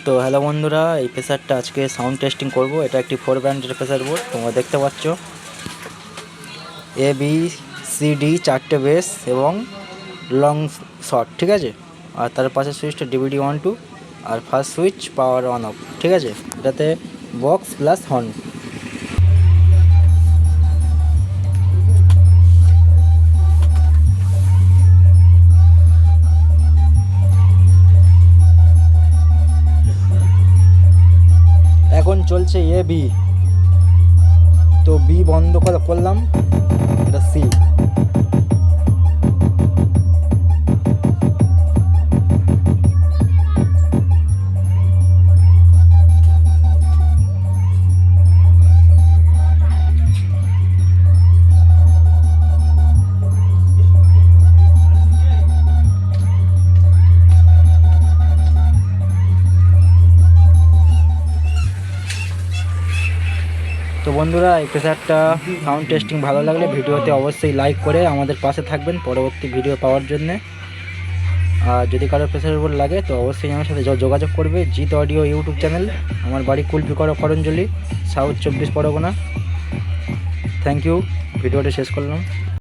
তো হ্যালো বন্ধুরা, এই প্রেসারটা আজকে সাউন্ড টেস্টিং করব। এটা একটি 4 ব্যান্ডের প্রেসার বোর্ড, তোমরা দেখতে পাচ্ছ। ABCD 4টে বেস এবং লং শর্ট, ঠিক আছে। আর তার পাশে সুইচটা DVD 1 2, আর first switch power on off, ঠিক আছে। এটাতে বক্স প্লাস হর্ন। এখন চলছে AB, তো B বন্ধ করলাম, এটা C। তো বন্ধুরা, এই প্রেসারটা সাউন্ড টেস্টিং ভালো লাগলে ভিডিওতে অবশ্যই লাইক করে আমাদের পাশে থাকবেন পরবর্তী ভিডিও পাওয়ার জন্যে। আর যদি কারোর প্রেসারের উপর লাগে তো অবশ্যই আমার সাথে যোগাযোগ করবে। জিত অডিও ইউটিউব চ্যানেল। আমার বাড়ি Karanjali, south 24 Pargana. Thank you. ভিডিওটা শেষ করলাম।